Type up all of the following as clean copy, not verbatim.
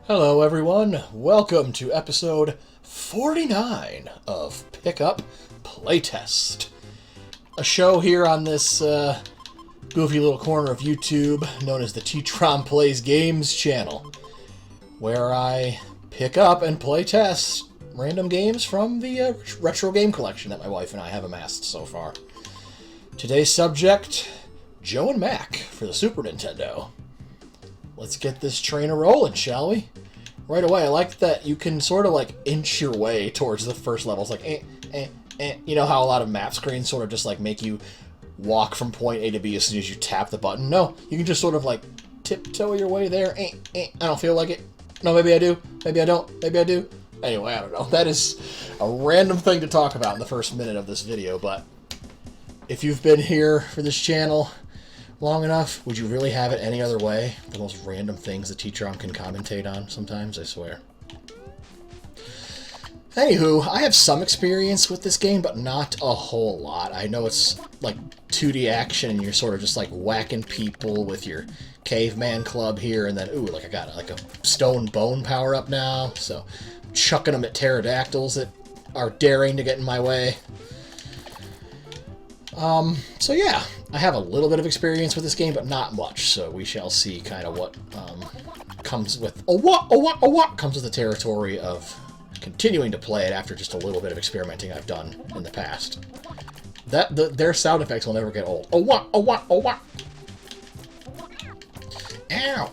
Hello everyone, welcome to episode 49 of Pickup Playtest. A show here on this goofy little corner of YouTube known as the TTromPlaysGames channel, where I pick up and playtest random games from the retro game collection that my wife and I have amassed so far. Today's subject, Joe and Mac for the Super Nintendo. Let's get this train a-rolling, shall we? Right away, I like that you can sort of like inch your way towards the first level. It's like, You know how a lot of map screens sort of just like make you walk from point A to B as soon as you tap the button? No, you can just sort of like tiptoe your way there. I don't feel like it. No, maybe I do. Maybe I don't. Maybe I do. Anyway, I don't know. That is a random thing to talk about in the first minute of this video, but if you've been here for this channel long enough, would you really have it any other way? The most random things that TTrom can commentate on sometimes, I swear. Anywho, I have some experience with this game, but not a whole lot. I know it's like 2D action, and you're sort of just like whacking people with your caveman club here, and then, ooh, like I got like a stone bone power-up now, so chucking them at pterodactyls that are daring to get in my way. So yeah, I have a little bit of experience with this game, but not much, so we shall see kind of what comes with comes with the territory of continuing to play it after just a little bit of experimenting I've done in the past. Their sound effects will never get old. Ow!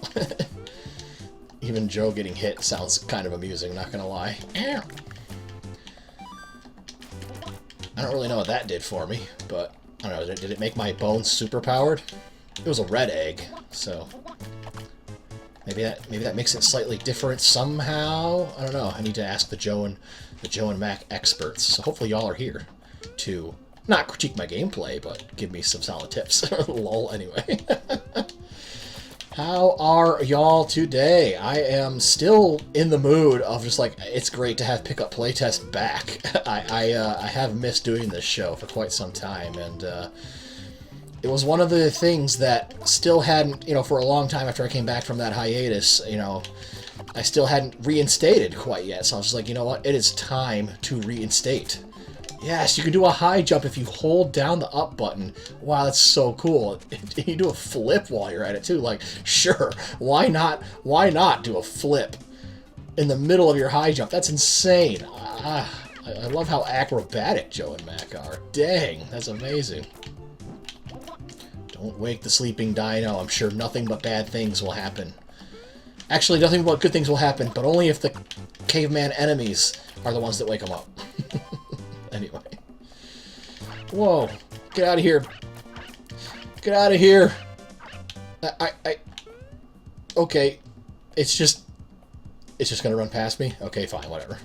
Even Joe getting hit sounds kind of amusing, not gonna lie. Ow! I don't really know what that did for me, but I don't know, did it make my bones super powered? It was a red egg, so maybe that makes it slightly different somehow. I don't know. I need to ask the Joe and Mac experts. So hopefully y'all are here to not critique my gameplay, but give me some solid tips. Lol, anyway. How are y'all today? I am still in the mood of just like, it's great to have Pickup Playtest back. I have missed doing this show for quite some time, and it was one of the things that still hadn't, for a long time after I came back from that hiatus, I still hadn't reinstated quite yet. So I was just like, you know what? It is time to reinstate. Yes, you can do a high jump if you hold down the up button. Wow, that's so cool. You do a flip while you're at it, too. Like, sure, why not do a flip in the middle of your high jump? That's insane. I love how acrobatic Joe and Mac are. Dang, that's amazing. Don't wake the sleeping dino. I'm sure nothing but bad things will happen. Actually, nothing but good things will happen, but only if the caveman enemies are the ones that wake them up. Anyway. Whoa. Get out of here. Get out of here. Okay. It's just gonna run past me? Okay, fine, whatever.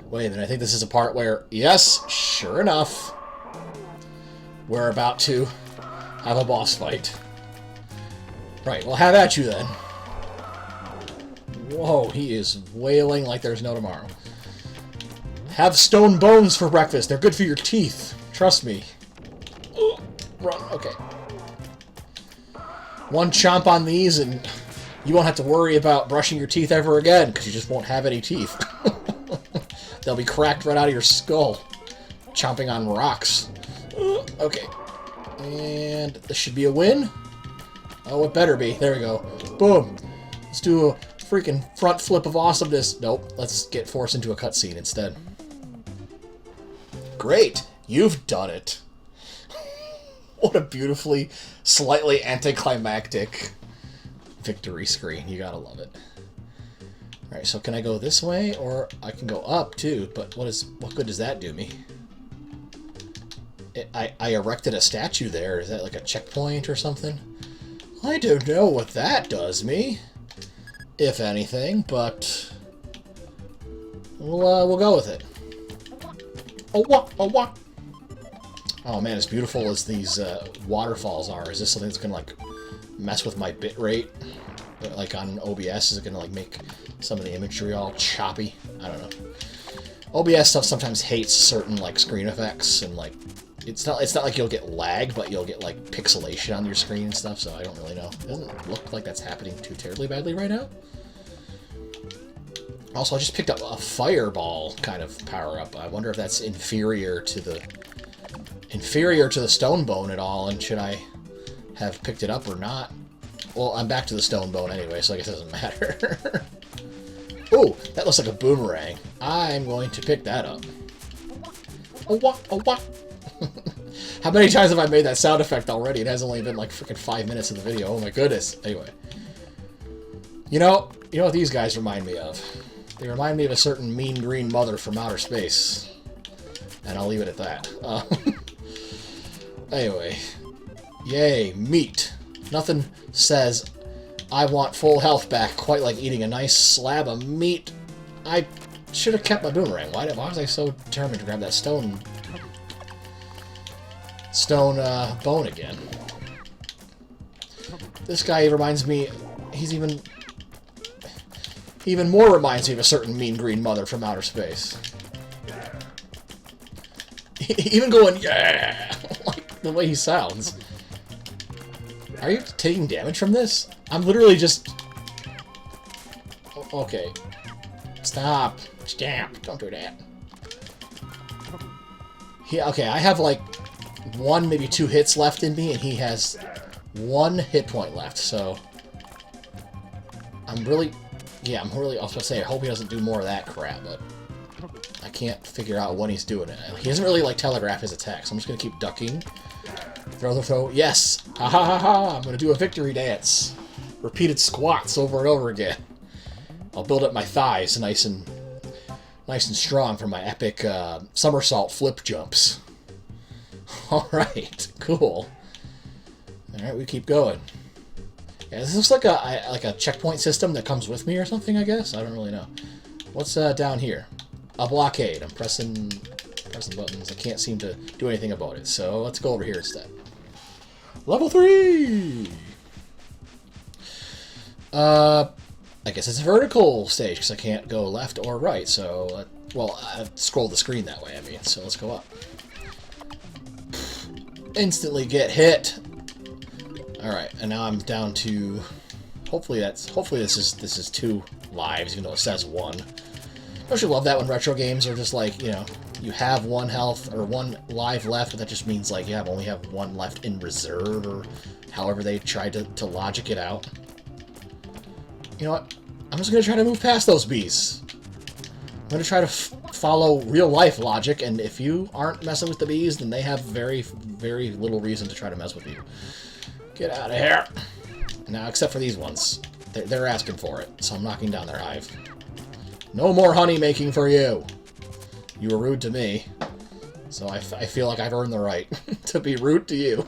Wait a minute, I think this is a part where, yes, sure enough, we're about to have a boss fight. Right, well, have at you then. Whoa, he is wailing like there's no tomorrow. Have stone bones for breakfast. They're good for your teeth. Trust me. Ooh, run. Okay. One chomp on these and you won't have to worry about brushing your teeth ever again because you just won't have any teeth. They'll be cracked right out of your skull. Chomping on rocks. Okay. And this should be a win. Oh, it better be. There we go. Boom. Let's do a freaking front flip of awesomeness. Nope. Let's get forced into a cutscene instead. Great. You've done it. What a beautifully, slightly anticlimactic victory screen. You gotta love it. Alright, so can I go this way? Or I can go up, too. But what good does that do me? I erected a statue there. Is that like a checkpoint or something? I don't know what that does me, if anything, but we'll go with it. Oh man, as beautiful as these waterfalls are, is this something that's gonna like mess with my bit rate? Like on OBS, is it gonna like make some of the imagery all choppy? I don't know. OBS stuff sometimes hates certain like screen effects and like It's not like you'll get lag, but you'll get like pixelation on your screen and stuff, so I don't really know. It doesn't look like that's happening too terribly badly right now. Also, I just picked up a fireball kind of power-up. I wonder if that's inferior to the stone bone at all, and should I have picked it up or not? Well, I'm back to the stone bone anyway, so I guess it doesn't matter. Oh, that looks like a boomerang. I'm going to pick that up. Oh, what? Oh, what? How many times have I made that sound effect already? It has only been like freaking 5 minutes of the video. Oh my goodness. Anyway. You know what these guys remind me of? They remind me of a certain mean green mother from outer space. And I'll leave it at that. Anyway. Yay, meat. Nothing says I want full health back quite like eating a nice slab of meat. I should have kept my boomerang. Why was I so determined to grab that stone bone again? This guy reminds me, he even more reminds me of a certain mean green mother from outer space. Even going, yeah, like the way he sounds. Are you taking damage from this? I'm literally just... Okay. Stop. Stamp. Don't do that. Okay, I have like 1, maybe 2 hits left in me, and he has 1 hit point left, so... I was going to say, I hope he doesn't do more of that crap, but... I can't figure out when he's doing it. He doesn't really, like, telegraph his attacks, so I'm just going to keep ducking. Throw. Yes! Ha ha ha ha! I'm going to do a victory dance. Repeated squats over and over again. I'll build up my thighs nice and strong for my epic somersault flip jumps. Alright, cool. Alright, we keep going. Yeah, this looks like a checkpoint system that comes with me or something, I guess? I don't really know. What's down here? A blockade. I'm pressing buttons. I can't seem to do anything about it, so let's go over here instead. Level 3! I guess it's a vertical stage, because I can't go left or right, so... well, I scroll the screen that way, I mean, so let's go up. Instantly get hit! Alright, and now I'm down to... Hopefully this is 2 lives, even though it says 1. Don't you love that when retro games are just like, you know, you have 1 health or 1 life left, but that just means like you only have 1 left in reserve, or however they tried to logic it out. You know what? I'm just going to try to move past those bees. I'm going to try to follow real-life logic, and if you aren't messing with the bees, then they have very, very little reason to try to mess with you. Get out of here! Now, except for these ones. They're asking for it, so I'm knocking down their hive. No more honey making for you! You were rude to me, so I feel like I've earned the right to be rude to you.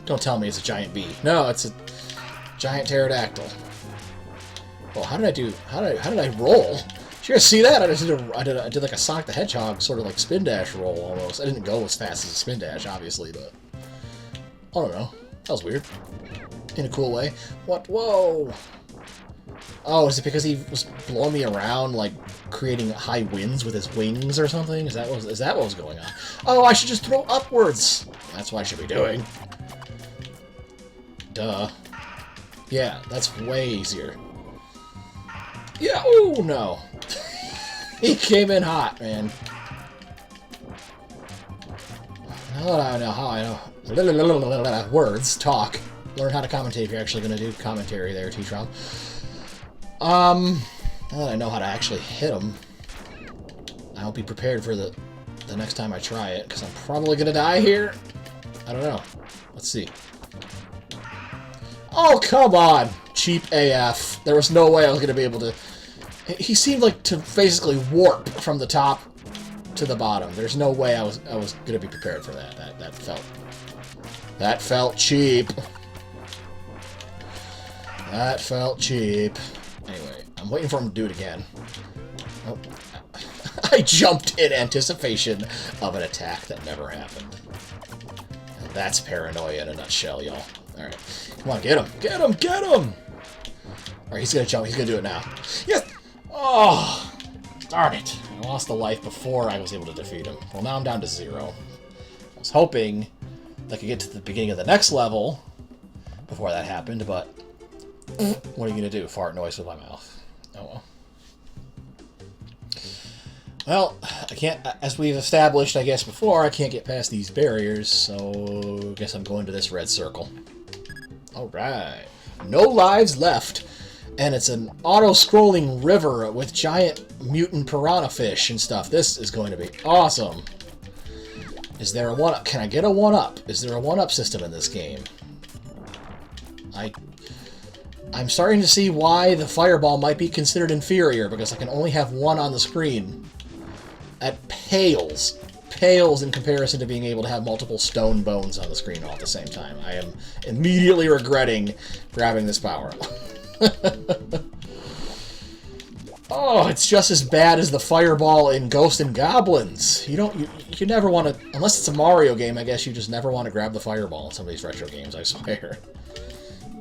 Don't tell me it's a giant bee. No, it's a giant pterodactyl. Oh, how did I roll? Did you guys see that? I did like a Sonic the Hedgehog sort of like spin dash roll almost. I didn't go as fast as a spin dash, obviously, but I don't know. That was weird. In a cool way. What? Whoa! Oh, is it because he was blowing me around, like creating high winds with his wings or something? Is that what was going on? Oh, I should just throw upwards. That's what I should be doing. Duh. Yeah, that's way easier. Yeah. Oh no. He came in hot, man. Now that I know how I know words, talk, learn how to commentate if you're actually going to do commentary there, TTrom. Now that I know how to actually hit him, I'll be prepared for the next time I try it, because I'm probably going to die here. I don't know. Let's see. Oh, come on! Cheap AF. There was no way I was going to be able to... He seemed like to basically warp from the top to the bottom. There's no way I was going to be prepared for that. That felt cheap. That felt cheap. Anyway, I'm waiting for him to do it again. Oh. I jumped in anticipation of an attack that never happened. And that's paranoia in a nutshell, y'all. Alright. Come on, get him! Get him! Get him! Alright, he's gonna jump. He's gonna do it now. Yes! Oh! Darn it. I lost a life before I was able to defeat him. Well, now I'm down to 0. I was hoping I could get to the beginning of the next level before that happened, but what are you going to do? Fart noise with my mouth. Oh well. Well, I can't, as we've established, I guess, before, I can't get past these barriers, so I guess I'm going to this red circle. Alright. No lives left. And it's an auto-scrolling river with giant mutant piranha fish and stuff. This is going to be awesome. Is there a 1-up? Can I get a 1-up? Is there a 1-up system in this game? I'm starting to see why the fireball might be considered inferior, because I can only have 1 on the screen. That pales in comparison to being able to have multiple stone bones on the screen all at the same time. I am immediately regretting grabbing this power-up. Oh, it's just as bad as the fireball in Ghosts and Goblins. You never want to, unless it's a Mario game, I guess you just never want to grab the fireball in some of these retro games, I swear.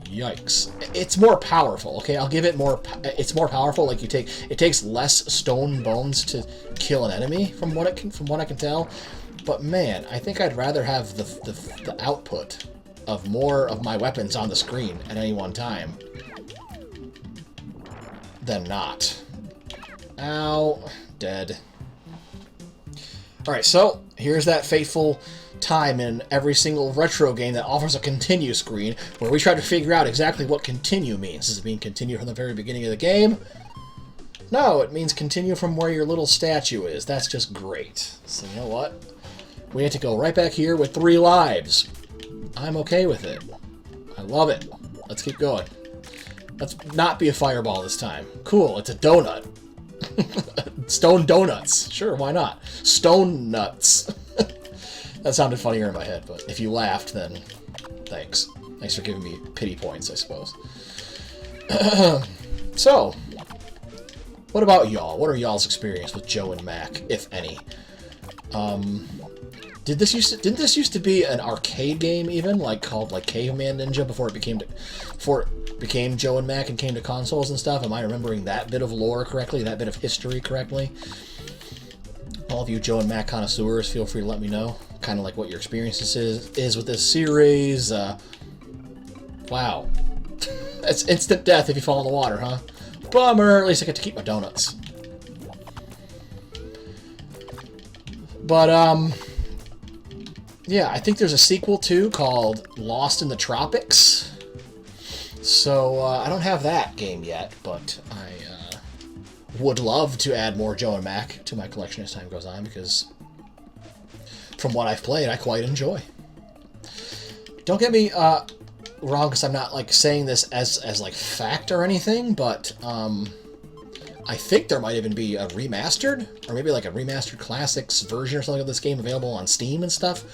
Yikes. It's more powerful, okay? I'll give it more, it's more powerful, like it takes less stone bones to kill an enemy, from what I can tell. But man, I think I'd rather have the output of more of my weapons on the screen at any one time than not. Ow. Dead. Alright, so here's that fateful time in every single retro game that offers a continue screen, where we try to figure out exactly what continue means. Does it mean continue from the very beginning of the game? No, it means continue from where your little statue is. That's just great. So you know what? We have to go right back here with 3 lives. I'm okay with it. I love it. Let's keep going. Let's not be a fireball this time. Cool, it's a donut. Stone donuts. Sure, why not? Stone nuts. That sounded funnier in my head, but if you laughed, then thanks. Thanks for giving me pity points, I suppose. So, what about y'all? What are y'all's experience with Joe and Mac, if any? Didn't this used to be an arcade game even, called Caveman Ninja before it became Joe and Mac and came to consoles and stuff? Am I remembering that bit of lore correctly? That bit of history correctly? All of you Joe and Mac connoisseurs, feel free to let me know. Kind of like what your experience is with this series. Wow. That's instant death if you fall in the water, huh? Bummer. At least I get to keep my donuts. But, yeah, I think there's a sequel, too, called Lost in the Tropics. So, I don't have that game yet, but I would love to add more Joe and Mac to my collection as time goes on, because from what I've played, I quite enjoy. Don't get me wrong, because I'm not, saying this as fact or anything, but, I think there might even be a remastered, or maybe a remastered classics version or something of this game available on Steam and stuff.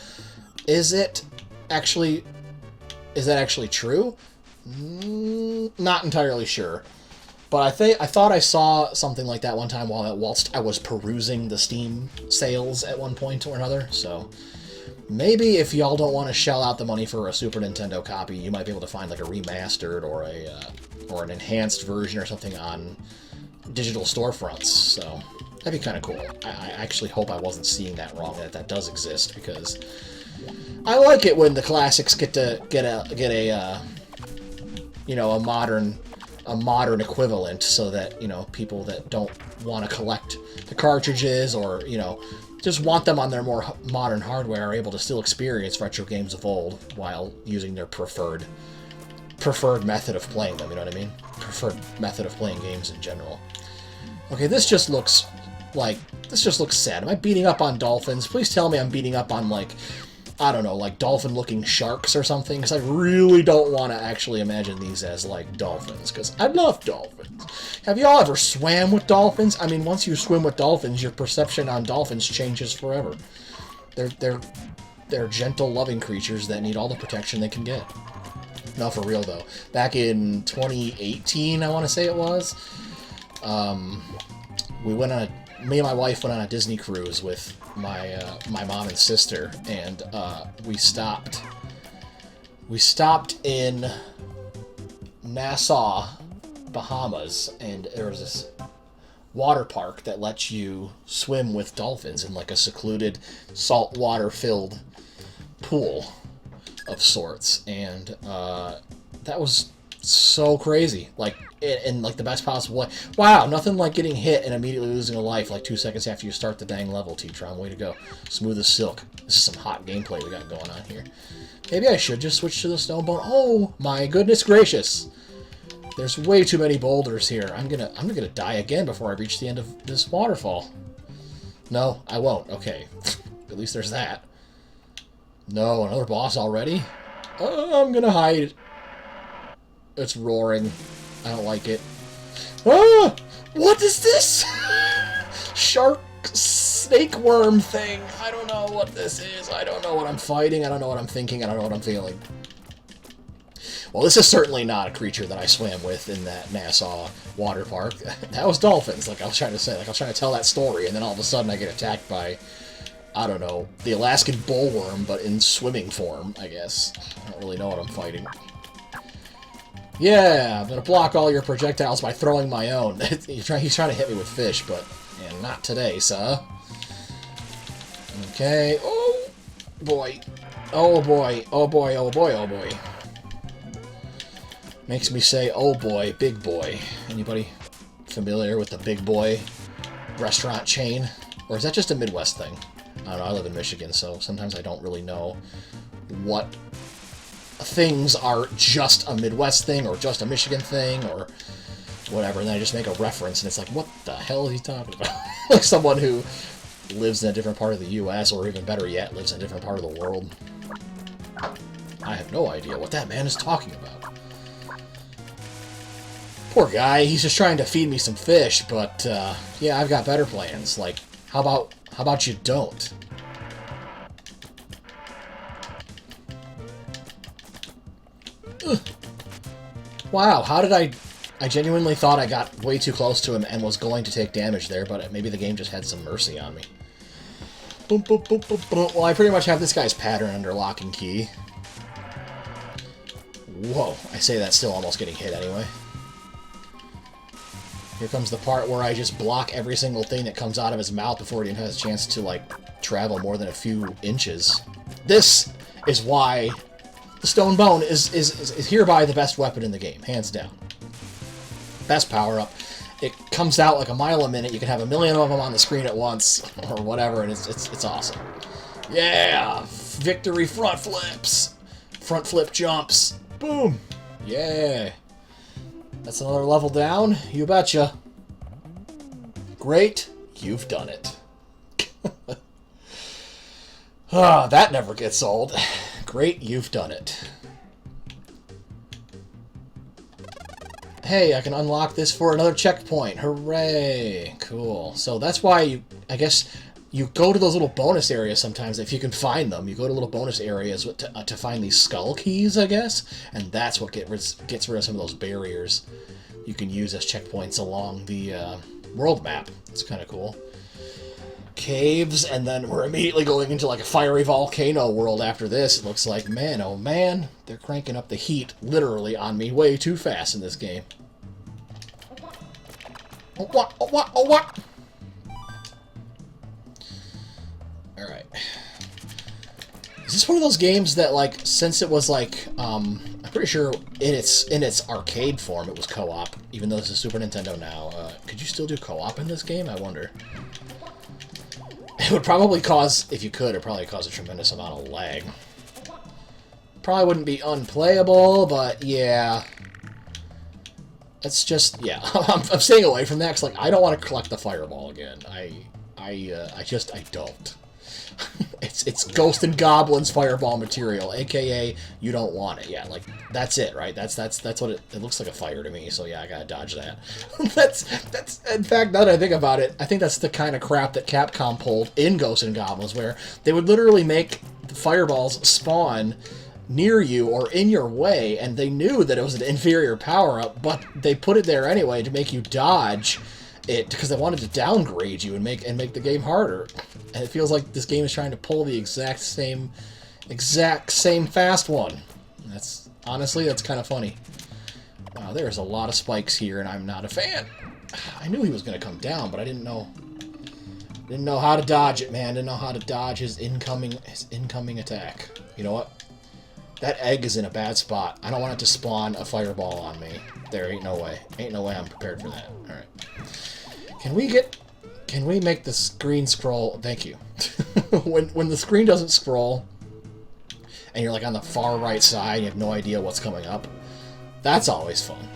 Is that actually true? Not entirely sure. But I thought I saw something like that one time whilst I was perusing the Steam sales at one point or another, so maybe if y'all don't want to shell out the money for a Super Nintendo copy, you might be able to find a remastered or an enhanced version or something on digital storefronts, so that'd be kind of cool. I actually hope I wasn't seeing that wrong, that does exist, because I like it when the classics get a modern equivalent, so that, people that don't want to collect the cartridges or, just want them on their more modern hardware are able to still experience retro games of old while using their preferred method of playing them, you know what I mean? Preferred method of playing games in general. Okay, this just looks sad. Am I beating up on dolphins? Please tell me I'm beating up on, I don't know, dolphin-looking sharks or something, because I really don't want to actually imagine these as, dolphins, because I love dolphins. Have y'all ever swam with dolphins? I mean, once you swim with dolphins, your perception on dolphins changes forever. They're gentle, loving creatures that need all the protection they can get. No, for real, though. Back in 2018, I want to say it was, me and my wife went on a Disney cruise with my mom and sister, and we stopped in Nassau, Bahamas, and there was this water park that lets you swim with dolphins in like a secluded, saltwater filled pool of sorts, and that was so crazy, like in like the best possible way. Wow, nothing like getting hit and immediately losing a life like 2 seconds after you start the dang level. TTrom, way to go, smooth as silk. This is some hot gameplay we got going on here. Maybe I should just switch to the stone bone. Oh my goodness gracious, there's way too many boulders here. I'm gonna die again before I reach the end of this waterfall. No, I won't. Okay, at least there's that. No, another boss already? I'm gonna hide. It's roaring. I don't like it. Ah! What is this? Shark snake worm thing. I don't know what this is. I don't know what I'm fighting. I don't know what I'm thinking. I don't know what I'm feeling. Well, this is certainly not a creature that I swam with in that Nassau water park. That was dolphins, like I was trying to say. Like I was trying to tell that story, and then all of a sudden I get attacked by, I don't know, the Alaskan bullworm, but in swimming form, I guess. I don't really know what I'm fighting. Yeah, I'm gonna block all your projectiles by throwing my own. He's trying to hit me with fish, but yeah, not today, sir. Okay. Oh boy. Oh boy. Oh boy. Oh boy. Oh boy. Makes me say, oh boy, big boy. Anybody familiar with the Big Boy restaurant chain? Or is that just a Midwest thing? I don't know, I live in Michigan, so sometimes I don't really know what things are just a Midwest thing or just a Michigan thing or whatever, and then I just make a reference and it's like, what the hell is he talking about? Like someone who lives in a different part of the US, or even better yet, lives in a different part of the world. I have no idea what that man is talking about. Poor guy, he's just trying to feed me some fish, but yeah, I've got better plans. Like, how about you don't? Ugh. Wow, how did I genuinely thought I got way too close to him and was going to take damage there, but maybe the game just had some mercy on me. Boom, boom, boom, boom, boom. Well, I pretty much have this guy's pattern under lock and key. Whoa, I say that still almost getting hit anyway. Here comes the part where I just block every single thing that comes out of his mouth before he even has a chance to, like, travel more than a few inches. This is why the stone bone is hereby the best weapon in the game, hands down. Best power-up. It comes out like a mile a minute. You can have a million of them on the screen at once, or whatever, and it's awesome. Yeah! Victory front flips! Front flip jumps. Boom! Yeah! That's another level down. You betcha. Great. You've done it. Ah, that never gets old. Great, you've done it. Hey, I can unlock this for another checkpoint. Hooray! Cool. So that's why I guess you go to those little bonus areas sometimes, if you can find them. You go to little bonus areas to find these skull keys, I guess, and that's what gets rid of some of those barriers you can use as checkpoints along the world map. It's kind of cool. Caves, and then we're immediately going into like a fiery volcano world after this. It looks like, man, oh man, they're cranking up the heat literally on me way too fast in this game. Oh, what? Oh, what? Oh, what? Alright. Is this one of those games that, like, since it was, like, I'm pretty sure in its arcade form it was co-op, even though this is Super Nintendo now. Could you still do co-op in this game? I wonder. It would probably cause, if you could, it'd probably cause a tremendous amount of lag. Probably wouldn't be unplayable, but yeah. It's just, yeah. I'm staying away from that, because, like, I don't want to collect the fireball again. I don't. It's Ghost and Goblins fireball material, aka you don't want it. Yeah, like that's it, right? That's what it looks like, a fire to me. So yeah, I gotta dodge that. that's in fact, now that I think about it, I think that's the kind of crap that Capcom pulled in Ghost and Goblins, where they would literally make the fireballs spawn near you or in your way, and they knew that it was an inferior power-up, but they put it there anyway to make you dodge it because they wanted to downgrade you and make the game harder. And it feels like this game is trying to pull the exact same fast one. Honestly, that's kind of funny. Wow, there's a lot of spikes here, and I'm not a fan. I knew he was going to come down, but I didn't know how to dodge it, man. Didn't know how to dodge his incoming attack. You know what? That egg is in a bad spot. I don't want it to spawn a fireball on me. There ain't no way. Ain't no way I'm prepared for that. Alright. Can we make the screen scroll? Thank you. when the screen doesn't scroll, and you're like on the far right side, you have no idea what's coming up. That's always fun.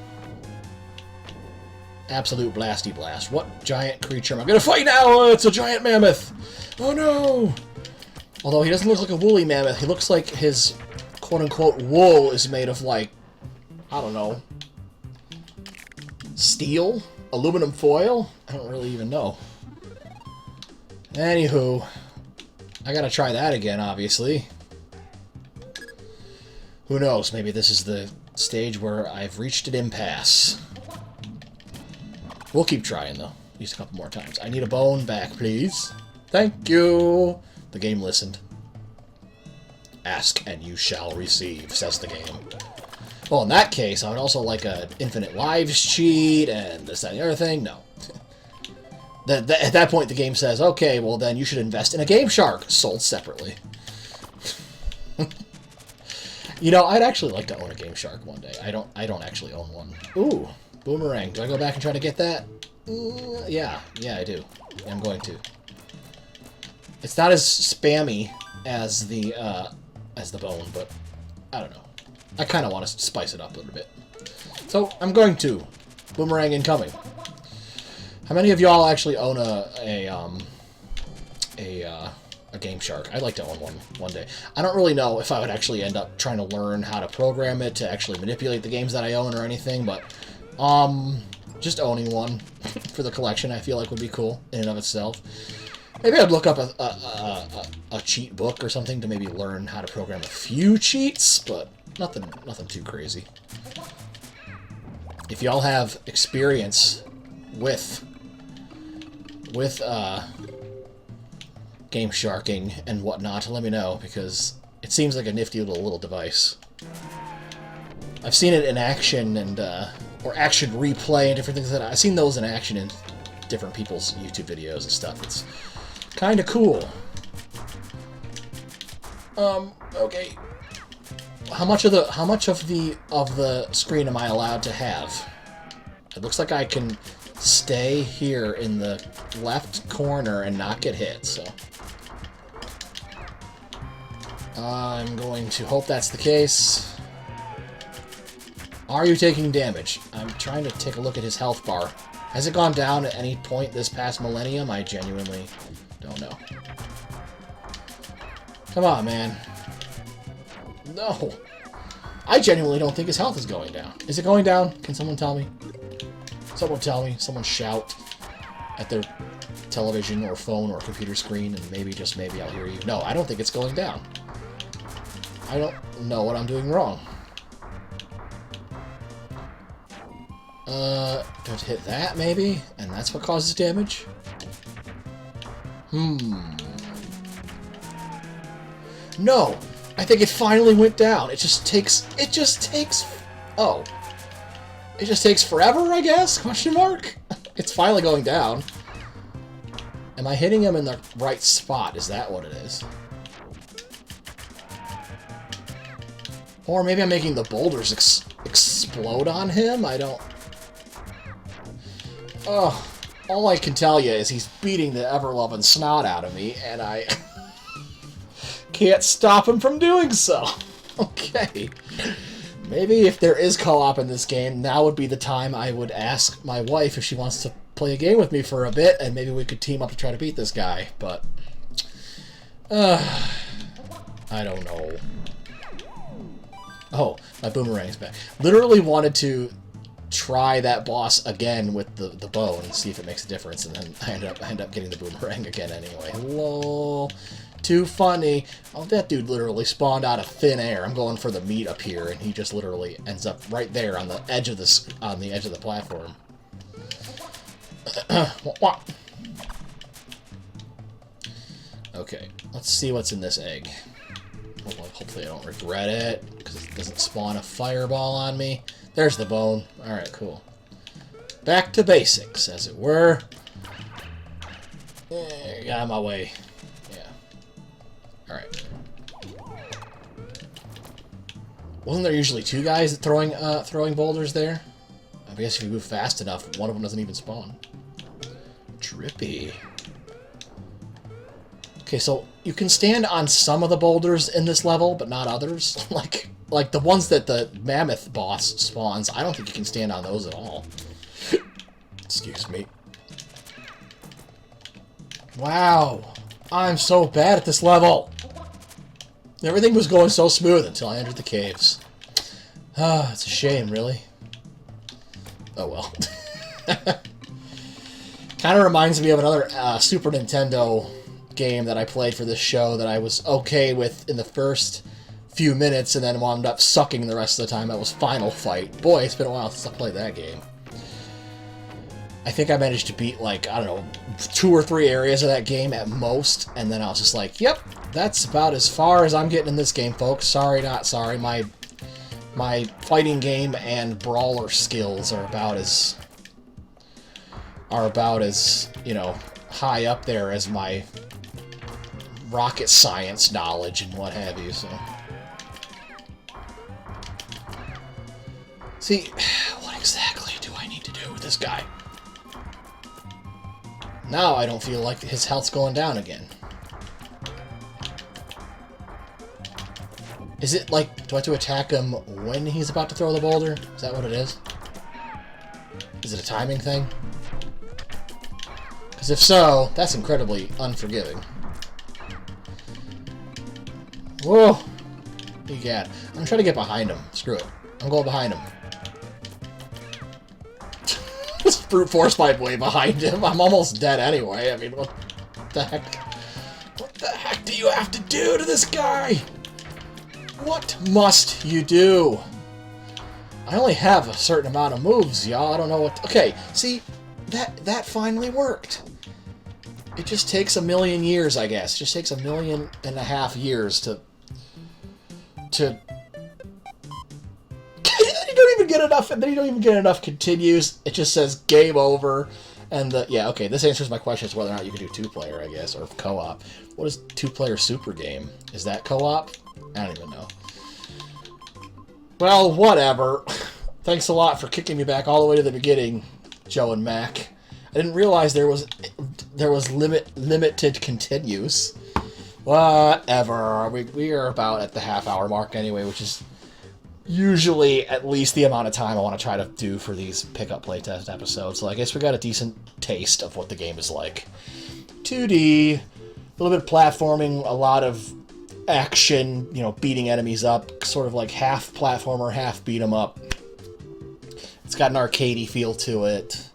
Absolute blasty blast. What giant creature am I gonna fight now? Oh, it's a giant mammoth! Oh no! Although he doesn't look like a woolly mammoth, he looks like his quote-unquote wool is made of, like, I don't know, steel? Aluminum foil? I don't really even know. Anywho, I gotta try that again, obviously. Who knows? Maybe this is the stage where I've reached an impasse. We'll keep trying, though. At least a couple more times. I need a bone back, please. Thank you! The game listened. Ask and you shall receive, says the game. Well, in that case, I would also like an infinite lives cheat and this, that, and the other thing. No. At that point, the game says, okay, well, then you should invest in a Game Shark, sold separately. You know, I'd actually like to own a Game Shark one day. I don't actually own one. Ooh, boomerang. Do I go back and try to get that? Yeah, I do. I'm going to. It's not as spammy as the bone, but I don't know. I kind of want to spice it up a little bit. So, I'm going to. Boomerang incoming. How many of y'all actually own a Game Shark? I'd like to own one day. I don't really know if I would actually end up trying to learn how to program it to actually manipulate the games that I own or anything, but just owning one for the collection I feel like would be cool in and of itself. Maybe I'd look up a cheat book or something to maybe learn how to program a few cheats, but nothing too crazy. If y'all have experience with Game Sharking and whatnot, let me know, because it seems like a nifty little device. I've seen it in action and or action replay and different things like that. I've seen those in action in different people's YouTube videos and stuff. It's kind of cool. Okay. How much of the screen am I allowed to have? It looks like I can stay here in the left corner and not get hit, so I'm going to hope that's the case. Are you taking damage? I'm trying to take a look at his health bar. Has it gone down at any point this past millennium? I genuinely don't know. Come on, man. No. I genuinely don't think his health is going down. Is it going down? Can someone tell me? Someone tell me. Someone shout at their television or phone or computer screen, and maybe, just maybe, I'll hear you. No, I don't think it's going down. I don't know what I'm doing wrong. Don't hit that, maybe? And that's what causes damage? No! I think it finally went down. It just takes forever, I guess? Question mark? It's finally going down. Am I hitting him in the right spot? Is that what it is? Or maybe I'm making the boulders explode on him? I don't... Oh, all I can tell you is he's beating the ever-loving snot out of me, and I can't stop him from doing so. Okay. Maybe if there is co-op in this game, now would be the time I would ask my wife if she wants to play a game with me for a bit, and maybe we could team up to try to beat this guy, but... I don't know. Oh, my boomerang's back. Literally wanted to try that boss again with the bow and see if it makes a difference, and then I end up getting the boomerang again anyway. Lol. Too funny. Oh, that dude literally spawned out of thin air. I'm going for the meat up here, and he just literally ends up right there on the edge of the platform. Okay, let's see what's in this egg. Hopefully I don't regret it, because it doesn't spawn a fireball on me. There's the bone. Alright, cool. Back to basics, as it were. Get out of my way. Yeah. Alright. Wasn't there usually two guys throwing boulders there? I guess if you move fast enough, one of them doesn't even spawn. Trippy. Okay, so you can stand on some of the boulders in this level, but not others. like the ones that the mammoth boss spawns, I don't think you can stand on those at all. Excuse me. Wow. I'm so bad at this level. Everything was going so smooth until I entered the caves. Ah, it's a shame, really. Oh well. Kind of reminds me of another Super Nintendo game that I played for this show that I was okay with in the first few minutes and then wound up sucking the rest of the time. That was Final Fight. Boy, it's been a while since I played that game. I think I managed to beat, like, I don't know, 2 or 3 areas of that game at most, and then I was just like, yep, that's about as far as I'm getting in this game, folks. Sorry, not sorry. My fighting game and brawler skills are about as you know, high up there as my rocket science knowledge and what have you, so. See, what exactly do I need to do with this guy? Now I don't feel like his health's going down again. Is it like, do I have to attack him when he's about to throw the boulder? Is that what it is? Is it a timing thing? Because if so, that's incredibly unforgiving. Whoa! What do you got? I'm gonna try to get behind him. Screw it. I'm going behind him. Just brute force my way behind him. I'm almost dead anyway. I mean, what the heck? What the heck do you have to do to this guy? What must you do? I only have a certain amount of moves, y'all. I don't know what... Okay, see, that finally worked. It just takes a million years, I guess. It just takes 1.5 million years to... You don't even get enough, and then you don't even get enough continues. It just says game over. And yeah, okay, this answers my question as whether or not you can do 2-player, I guess, or co-op. What is 2-player super game? Is that co-op? I don't even know. Well, whatever. Thanks a lot for kicking me back all the way to the beginning, Joe and Mac. I didn't realize there was limited continues. Whatever. We are about at the half-hour mark anyway, which is usually at least the amount of time I want to try to do for these Pickup Playtest episodes. So I guess we got a decent taste of what the game is like. 2D, a little bit of platforming, a lot of action, you know, beating enemies up, sort of like half platformer, half beat 'em up. It's got an arcadey feel to it.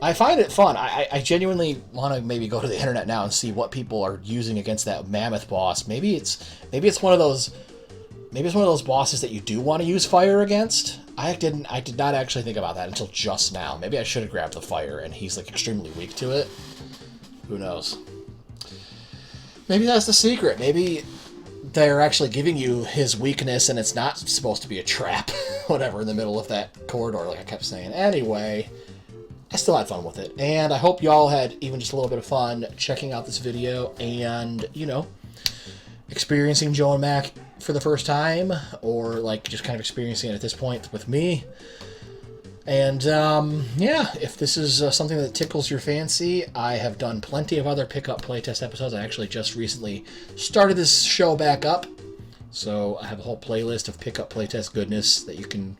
I find it fun. I genuinely want to maybe go to the internet now and see what people are using against that mammoth boss. Maybe it's one of those bosses that you do want to use fire against. I did not actually think about that until just now. Maybe I should have grabbed the fire and he's like extremely weak to it. Who knows? Maybe that's the secret. Maybe they're actually giving you his weakness and it's not supposed to be a trap. Whatever, in the middle of that corridor, like I kept saying. Anyway, I still had fun with it. And I hope y'all had even just a little bit of fun checking out this video and, you know, experiencing Joe and Mac for the first time, or like just kind of experiencing it at this point with me. And yeah, if this is something that tickles your fancy, I have done plenty of other Pickup Playtest episodes. I actually just recently started this show back up, so I have a whole playlist of Pickup Playtest goodness that you can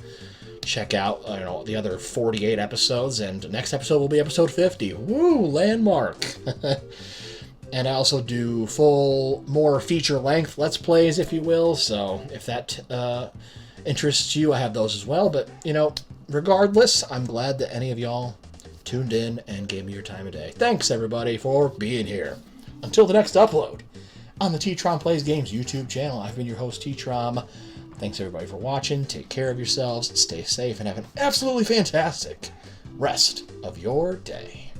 check out. I don't know, the other 48 episodes, and the next episode will be episode 50. Woo, landmark. And I also do more feature-length Let's Plays, if you will, so if that interests you, I have those as well. But, you know, regardless, I'm glad that any of y'all tuned in and gave me your time of day. Thanks, everybody, for being here. Until the next upload on the TTromPlaysGames YouTube channel, I've been your host, TTrom. Thanks, everybody, for watching. Take care of yourselves, stay safe, and have an absolutely fantastic rest of your day.